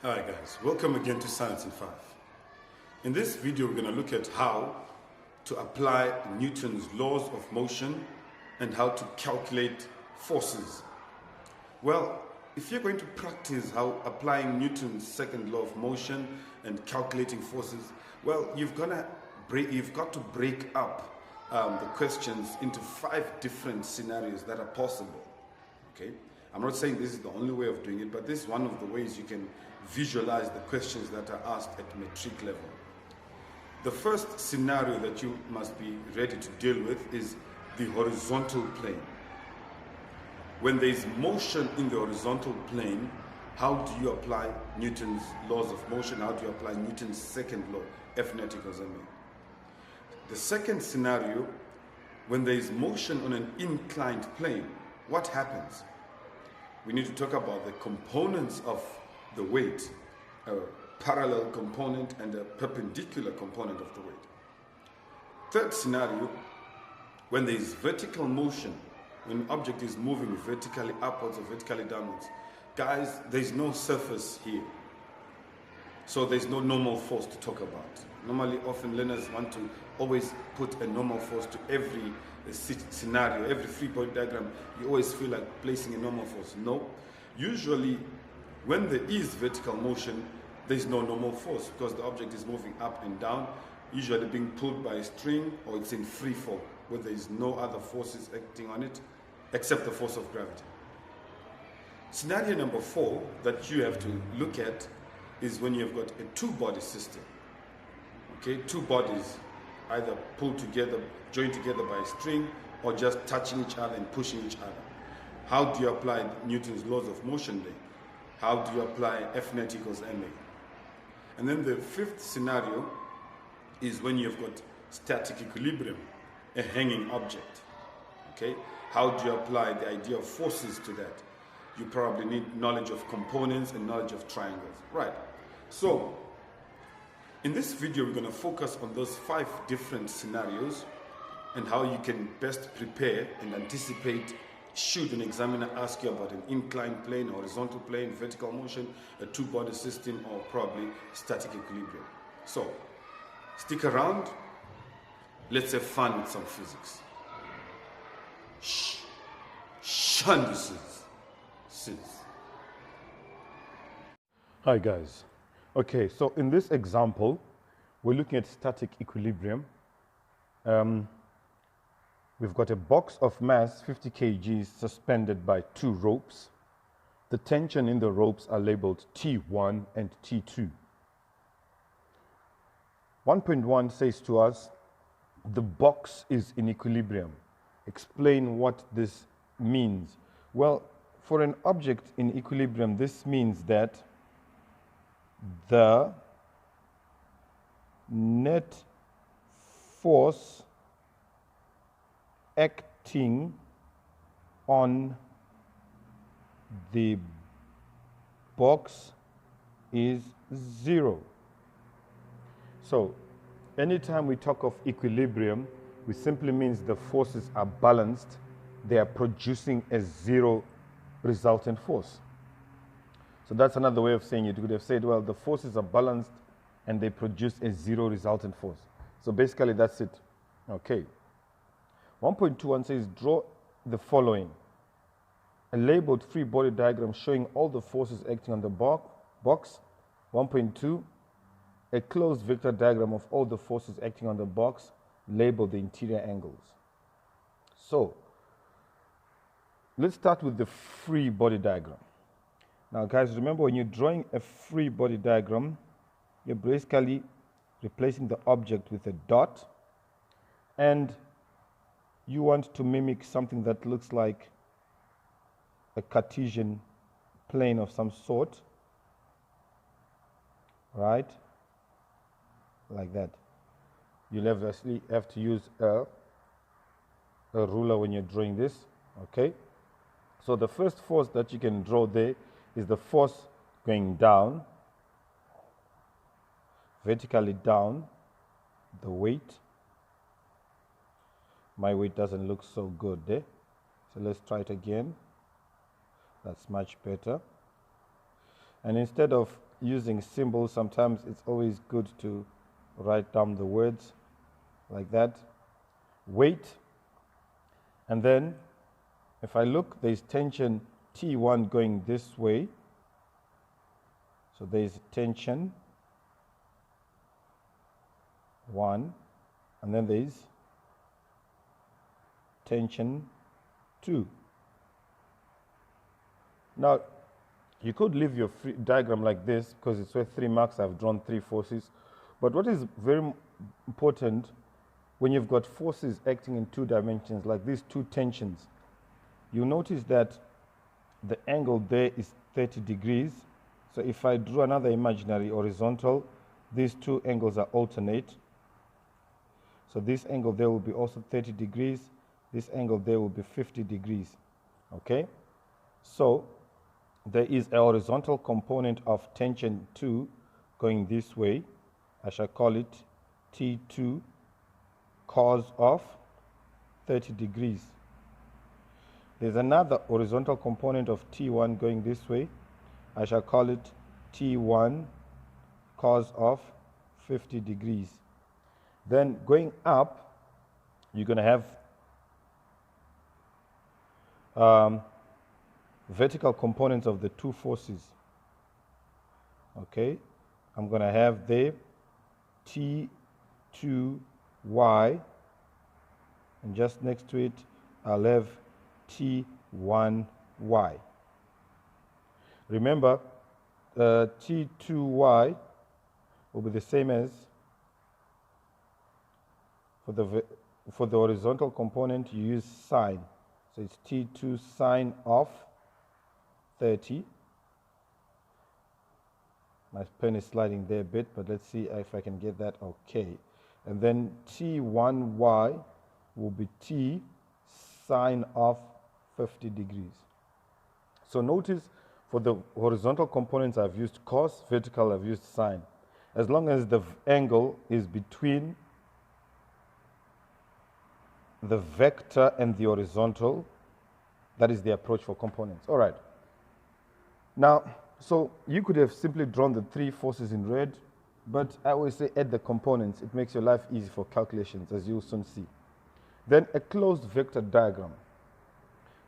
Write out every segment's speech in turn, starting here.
Hi guys, welcome again to Science in 5. In this video we're going to look at how to apply Newton's laws of motion and how to calculate forces. Well, if you're going to practice how applying Newton's second law of motion and calculating forces, well, you've got to break up the questions into 5 different scenarios that are possible. Okay? I'm not saying this is the only way of doing it, but this is one of the ways you can visualize the questions that are asked at metric level. The first scenario that you must be ready to deal with is the horizontal plane. When there is motion in the horizontal plane, how do you apply Newton's laws of motion? How do you apply Newton's second law, F net equals ma? The second scenario, when there is motion on an inclined plane, what happens? We need to talk about the components of the weight, a parallel component and a perpendicular component of the weight. Third scenario, when there is vertical motion, when an object is moving vertically upwards or vertically downwards. Guys, there's no surface here. So there's no normal force to talk about. Normally, often learners want to always put a normal force to every scenario, every free body diagram. You always feel like placing a normal force. No. Usually, when there is vertical motion, there's no normal force because the object is moving up and down, usually being pulled by a string or it's in free fall, where there is no other forces acting on it except the force of gravity. Scenario number 4 that you have to look at is when you've got a two-body system. Okay, two bodies either pulled together, joined together by a string, or just touching each other and pushing each other. How do you apply Newton's laws of motion then? How do you apply F net equals ma? And then the fifth scenario is when you've got static equilibrium, a hanging object. Okay, how do you apply the idea of forces to that? You probably need knowledge of components and knowledge of triangles. Right. So, in this video, we're going to focus on those 5 different scenarios and how you can best prepare and anticipate should an examiner ask you about an inclined plane, horizontal plane, vertical motion, a two-body system, or probably static equilibrium. So, stick around. Let's have fun with some physics. Hi guys. Okay, so in this example, we're looking at static equilibrium. We've got a box of mass 50 kg suspended by 2 ropes. The tension in the ropes are labeled T1 and T2. 1.1 says to us, the box is in equilibrium. Explain what this means. Well, for an object in equilibrium, this means that the net force acting on the box is 0. So, anytime we talk of equilibrium, it simply means the forces are balanced. They are producing a 0 resultant force. So that's another way of saying it. You could have said, well, the forces are balanced and they produce a 0 resultant force. So basically that's it. Okay. 1.21 says, draw the following. A labeled free body diagram showing all the forces acting on the box. 1.2, a closed vector diagram of all the forces acting on the box, labeled the interior angles. So, let's start with the free body diagram. Now guys, remember when you're drawing a free body diagram, you're basically replacing the object with a dot, and you want to mimic something that looks like a Cartesian plane of some sort, right? Like that. You'll obviously have to use a ruler when you're drawing this, okay? So the first force that you can draw there is the force going down, vertically down, the weight. My weight doesn't look so good there. So let's try it again. That's much better. And instead of using symbols, sometimes it's always good to write down the words like that. Weight. And then if I look, there's tension T1 going this way. So there's tension 1, and then there's tension 2. Now, you could leave your diagram like this because it's worth 3 marks. I've drawn 3 forces. But what is very important when you've got forces acting in 2 dimensions, like these 2 tensions, you notice that the angle there is 30 degrees. So if I drew another imaginary horizontal, these 2 angles are alternate. So this angle there will be also 30 degrees. This angle there will be 50 degrees. Okay? So there is a horizontal component of tension 2 going this way. I shall call it T2 cos of 30 degrees. There's another horizontal component of T1 going this way. I shall call it T1 cos of 50 degrees. Then going up, you're going to have vertical components of the 2 forces. Okay, I'm going to have there T2y, and just next to it I'll have T1y. Remember, T2y will be the same as, for the horizontal component you use sine. So it's T2 sine of 30. My pen is sliding there a bit, but let's see if I can get that okay. And then T1y will be T sine of 50 degrees. So notice for the horizontal components I've used cos, vertical I've used sine. As long as the angle is between the vector and the horizontal, that is the approach for components. All right. Now, so you could have simply drawn the 3 forces in red, but I always say add the components. It makes your life easy for calculations, as you'll soon see. Then a closed vector diagram.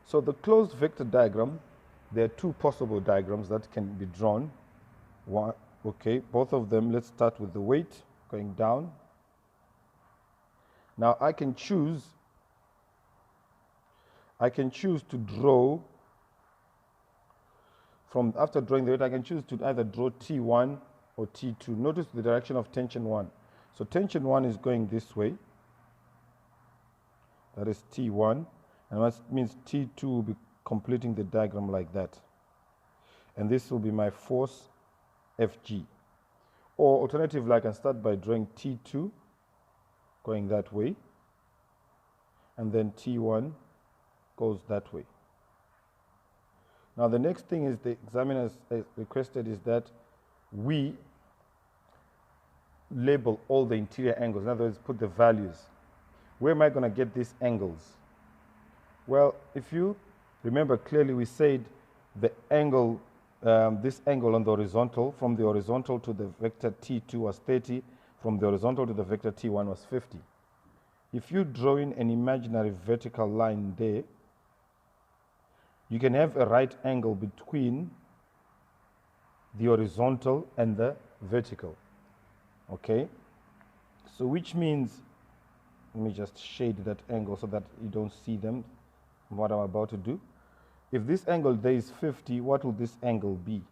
So the closed vector diagram, there are 2 possible diagrams that can be drawn. One, okay, both of them. Let's start with the weight going down. Now I can choose to draw from, after drawing the weight, I can choose to either draw T1 or T2. Notice the direction of tension 1. So tension 1 is going this way. That is T1. And that means T2 will be completing the diagram like that. And this will be my force Fg. Or alternatively, I can start by drawing T2 going that way. And then T1 goes that way. Now the next thing is the examiner has requested is that we label all the interior angles. In other words, put the values. Where am I going to get these angles? Well, if you remember clearly, we said the angle, this angle on the horizontal, from the horizontal to the vector T2 was 30, from the horizontal to the vector T1 was 50. If you draw in an imaginary vertical line there, you can have a right angle between the horizontal and the vertical. Okay? So which means, let me just shade that angle so that you don't see them, what I'm about to do. If this angle there is 50, what will this angle be?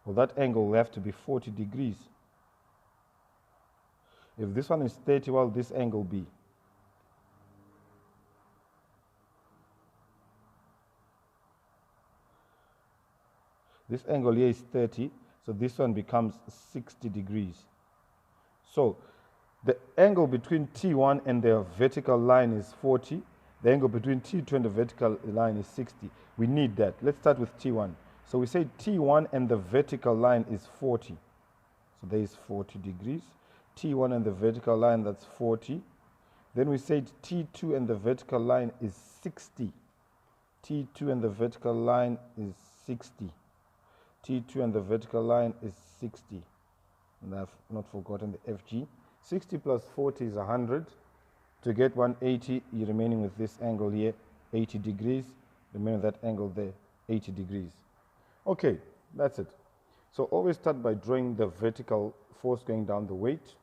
Well, that angle will have to be 40 degrees. If this one is 30, what will this angle be? This angle here is 30, so this one becomes 60 degrees. So the angle between T1 and the vertical line is 40. The angle between T2 and the vertical line is 60. We need that. Let's start with T1. So we say T1 and the vertical line is 40. So there is 40 degrees. T1 and the vertical line, that's 40. Then we said T2 and the vertical line is 60. T2 and the vertical line is 60. T2 and the vertical line is 60. And I've not forgotten the FG. 60 plus 40 is 100. To get 180, you're remaining with this angle here, 80 degrees. Remain with that angle there, 80 degrees. Okay, that's it. So always start by drawing the vertical force going down the weight,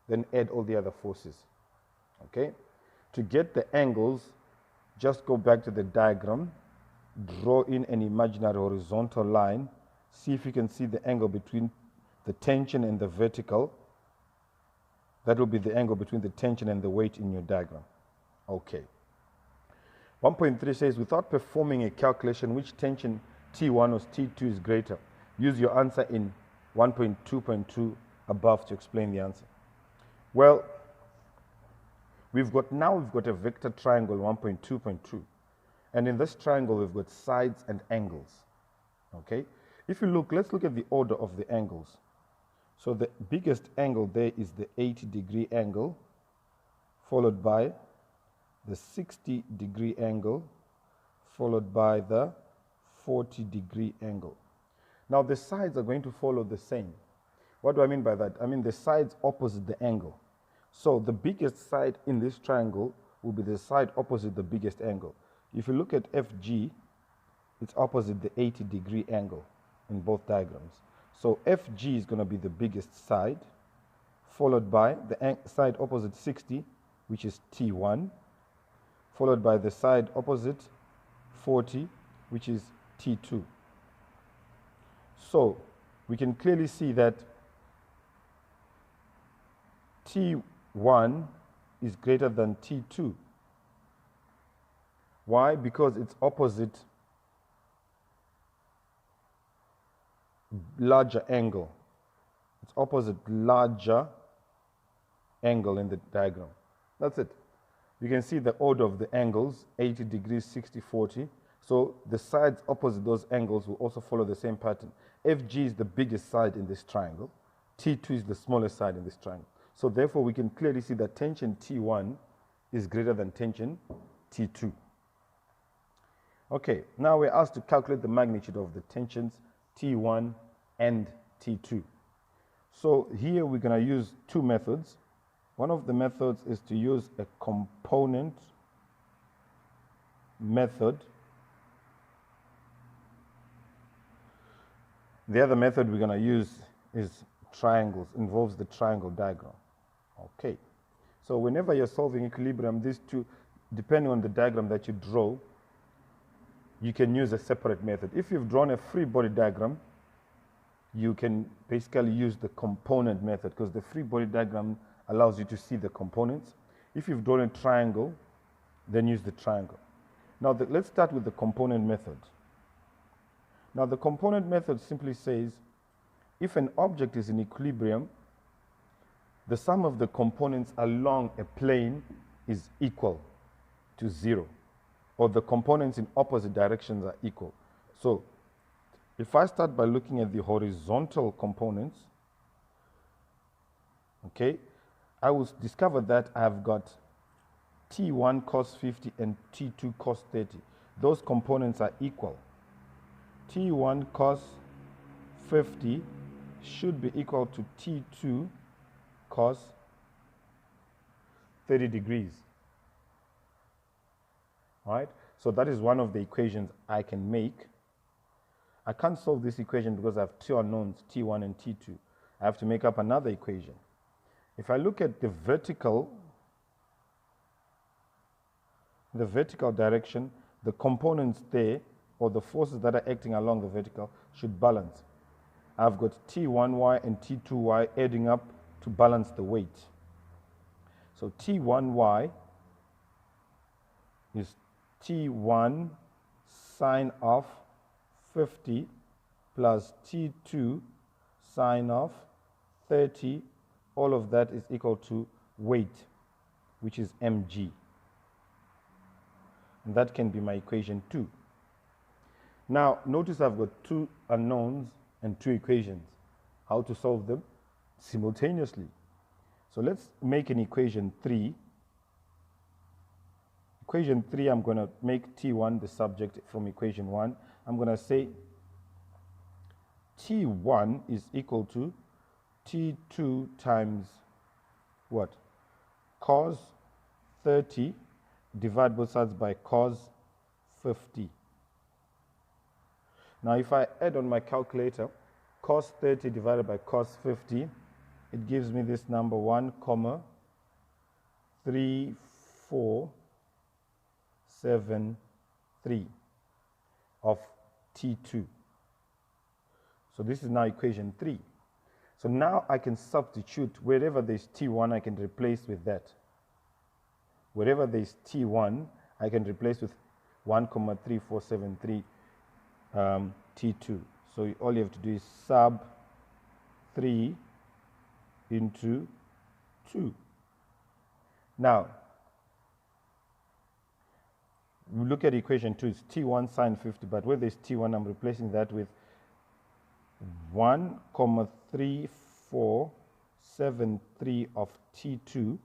then add all the other forces. Okay? To get the angles, just go back to the diagram, draw in an imaginary horizontal line, see if you can see the angle between the tension and the vertical. That will be the angle between the tension and the weight in your diagram. Okay. 1.3 says, without performing a calculation which tension T1 or T2 is greater, use your answer in 1.2.2 above to explain the answer. Well, we've got a vector triangle 1.2.2. And in this triangle, we've got sides and angles. Okay? If you look, let's look at the order of the angles. So the biggest angle there is the 80-degree angle, followed by the 60-degree angle, followed by the 40-degree angle. Now the sides are going to follow the same. What do I mean by that? I mean the sides opposite the angle. So the biggest side in this triangle will be the side opposite the biggest angle. If you look at FG, it's opposite the 80-degree angle in both diagrams. So FG is going to be the biggest side, followed by the side opposite 60, which is T1, followed by the side opposite 40, which is T2. So we can clearly see that T1 is greater than T2. Why? Because it's opposite larger angle. It's opposite larger angle in the diagram. That's it. You can see the order of the angles, 80 degrees, 60, 40. So the sides opposite those angles will also follow the same pattern. FG is the biggest side in this triangle. T2 is the smallest side in this triangle. So therefore, we can clearly see that tension T1 is greater than tension T2. Okay, now we're asked to calculate the magnitude of the tensions T1 and T2. So here we're going to use two methods. One of the methods is to use a component method. The other method we're going to use is triangles, involves the triangle diagram. Okay, so whenever you're solving equilibrium, these two, depending on the diagram that you draw, you can use a separate method. If you've drawn a free body diagram, you can basically use the component method because the free body diagram allows you to see the components. If you've drawn a triangle, then use the triangle. Now let's start with the component method. Now the component method simply says, if an object is in equilibrium, the sum of the components along a plane is equal to 0. Or the components in opposite directions are equal. So if I start by looking at the horizontal components, okay, I will discover that I've got T1 cos 50 and T2 cos 30. Those components are equal. T1 cos 50 should be equal to T2 cos 30 degrees. All right? So that is one of the equations I can make. I can't solve this equation because I have two unknowns, T1 and T2. I have to make up another equation. If I look at the vertical direction, the components there, or the forces that are acting along the vertical, should balance. I've got T1y and T2y adding up to balance the weight. So T1y is T1 sine of 50 plus T2 sine of 30. All of that is equal to weight, which is mg. And that can be my equation 2. Now, notice I've got two unknowns and two equations. How to solve them? Simultaneously. So let's make an equation 3. Equation 3, I'm going to make T1 the subject from equation 1. I'm going to say T1 is equal to T2 times what? Cos 30, divide both sides by cos 50. Now if I add on my calculator, cos 30 divided by cos 50, it gives me this number 1,3473 of T2. So this is now equation 3. So now I can substitute wherever there's T1, I can replace with that. Wherever there's T1, I can replace with 1,3473 T2. So all you have to do is sub 3 into 2. Now, we look at equation 2, it's T1 sine 50, but where there's T1, I'm replacing that with 1,3473 of T2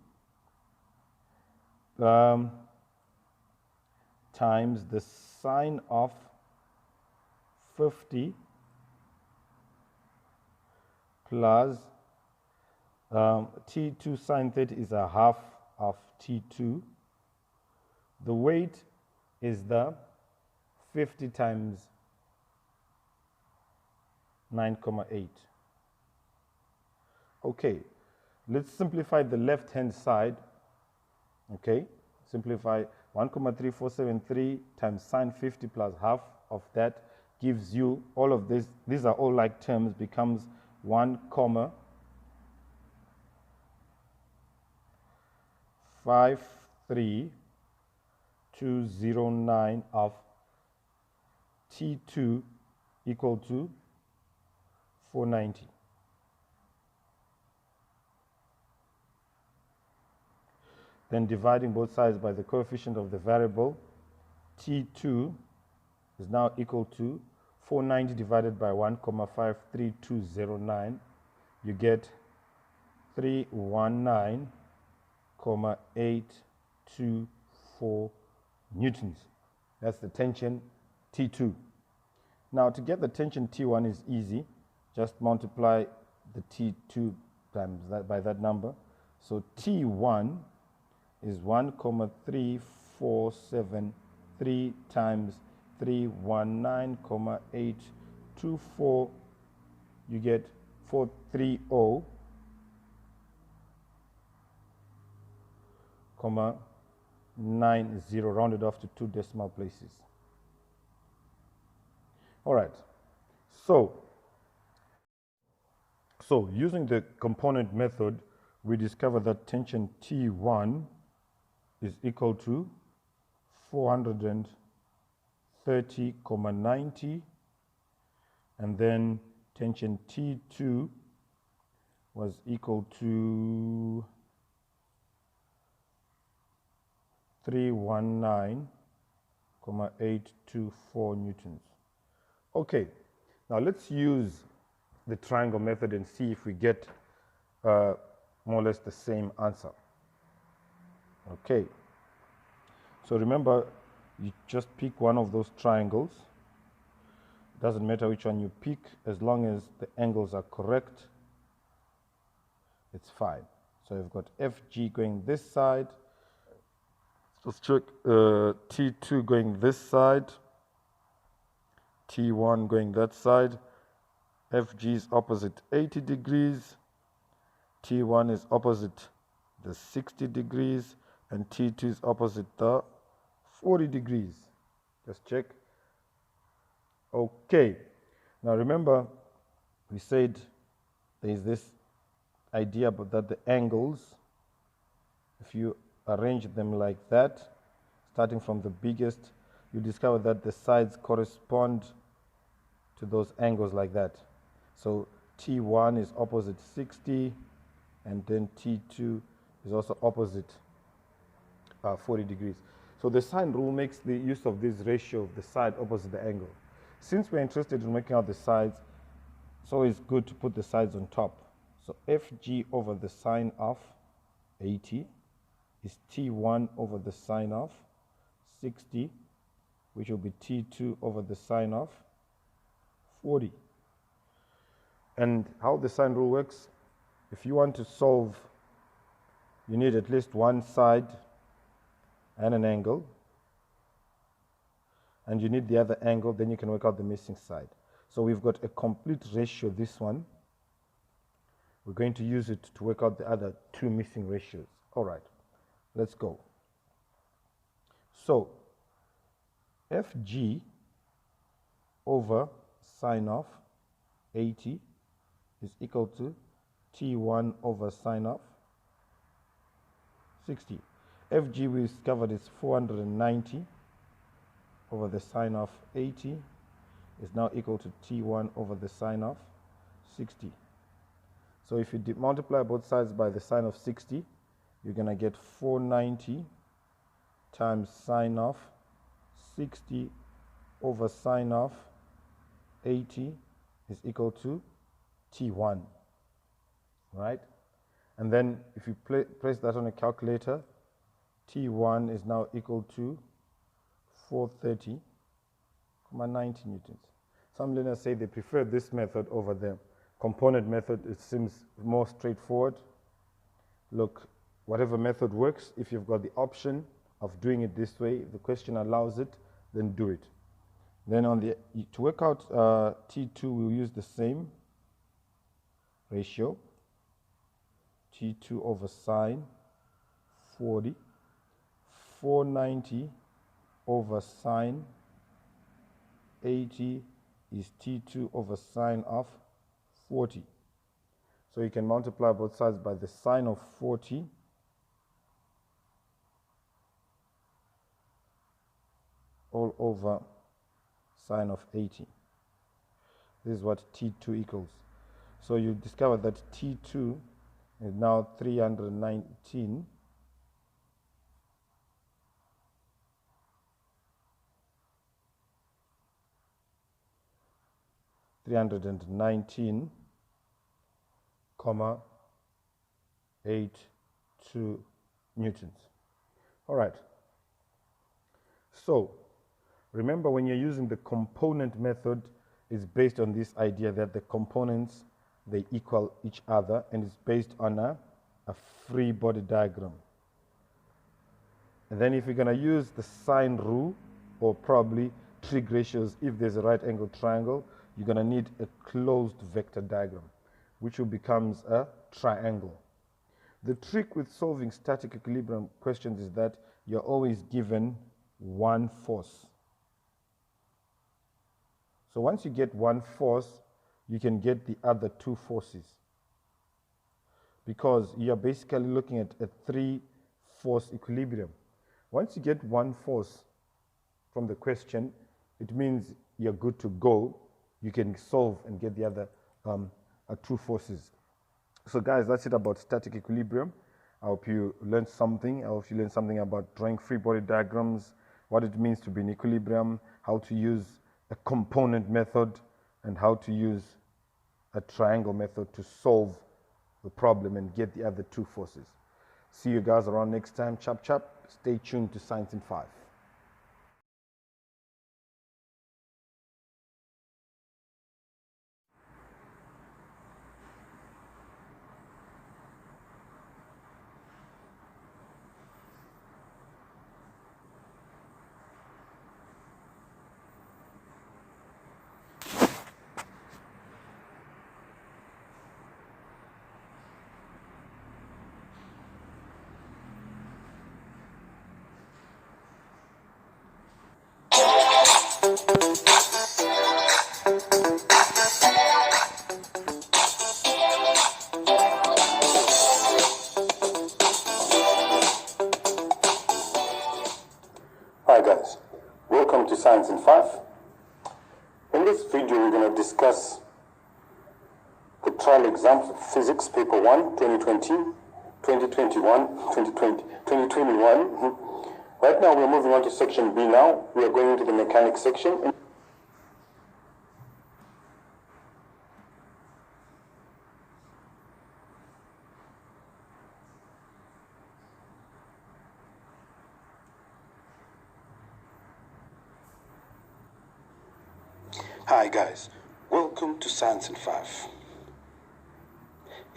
times the sine of 50 plus T2 sine 30 is a half of T2. The weight is the 50 times 9,8. Okay, let's simplify the left hand side. Okay, simplify 1,3473 times sine 50 plus half of that gives you all of this. These are all like terms, becomes 1,53209 of T2 equal to 490. Then dividing both sides by the coefficient of the variable, T2 is now equal to 490 divided by 1,53209. You get 319,824 newtons. That's the tension T2. Now to get the tension T1 is easy. Just multiply the T2 times that by that number. So T1 is 1,3473 times 319,824. You get 430,90 rounded off to 2 decimal places. All right. So using the component method, we discover that tension T1 is equal to 430,90, and then tension T2 was equal to 319,824 newtons. Okay, now let's use the triangle method and see if we get more or less the same answer. Okay, so remember, you just pick one of those triangles. Doesn't matter which one you pick, as long as the angles are correct, it's fine. So you've got FG going this side. Let's check T2 going this side, T1 going that side. FG is opposite 80 degrees, T1 is opposite the 60 degrees, and T2 is opposite the 40 degrees. Just check. Okay, now remember we said there is this idea about that the angles, if you arrange them like that, starting from the biggest, you discover that the sides correspond to those angles like that. So T1 is opposite 60, and then T2 is also opposite 40 degrees. So the sine rule makes the use of this ratio of the side opposite the angle. Since we're interested in working out the sides, it's always good to put the sides on top. So FG over the sine of 80 is T1 over the sine of 60, which will be T2 over the sine of 40. And how the sine rule works, if you want to solve, you need at least one side and an angle, and you need the other angle, then you can work out the missing side. So we've got a complete ratio, this one. We're going to use it to work out the other two missing ratios. All right, let's go. So FG over sine of 80 is equal to T1 over sine of 60. FG we discovered is 490 over the sine of 80 is now equal to T1 over the sine of 60. So if you multiply both sides by the sine of 60, you're going to get 490 times sine of 60 over sine of 80 is equal to T1, right? And then if you place that on a calculator, T1 is now equal to 430.90 newtons. Some learners say they prefer this method over the component method. It seems more straightforward. Look, whatever method works, if you've got the option of doing it this way, if the question allows it, then do it. Then to work out T2, we'll use the same ratio, T2 over sine 40, 490 over sine 80 is T2 over sine of 40. So you can multiply both sides by the sine of 40 all over sine of 80. This is what T2 equals. So you discover that T2 is now 319 comma 82 newtons. All right. So remember, when you're using the component method, it's based on this idea that the components, they equal each other, and it's based on a free body diagram. And then if you're going to use the sine rule, or probably trig ratios, if there's a right angle triangle, you're going to need a closed vector diagram, which becomes a triangle. The trick with solving static equilibrium questions is that you're always given one force. So once you get one force, you can get the other two forces, because you're basically looking at a three-force equilibrium. Once you get one force from the question, it means you're good to go. You can solve and get the other two forces. So guys, that's it about static equilibrium. I hope you learned something. I hope you learned something about drawing free body diagrams, what it means to be in equilibrium, how to use a component method, and how to use a triangle method to solve the problem and get the other two forces. See you guys around next time. Chap chap. Stay tuned to Science in 5. Hi guys, welcome to Science in 5. In this video we're going to discuss the trial exams of Physics Paper 1, 2020, 2021, 2020, 2021. Right now we're moving on to Section B now. We are going into the mechanics section. Hi guys, welcome to Science in 5.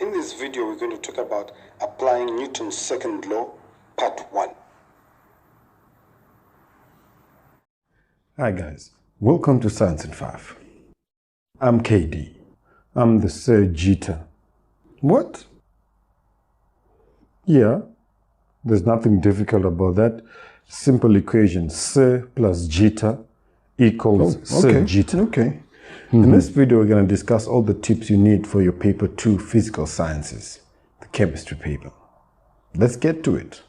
In this video, we're going to talk about applying Newton's second law, part 1. Hi guys, welcome to Science in 5. I'm KD. I'm the Sir Jeter. What? Yeah, there's nothing difficult about that. Simple equation, Sir plus Jeter equals Sir Jeter. Okay. In this video, we're going to discuss all the tips you need for your paper 2 physical sciences, the chemistry paper. Let's get to it.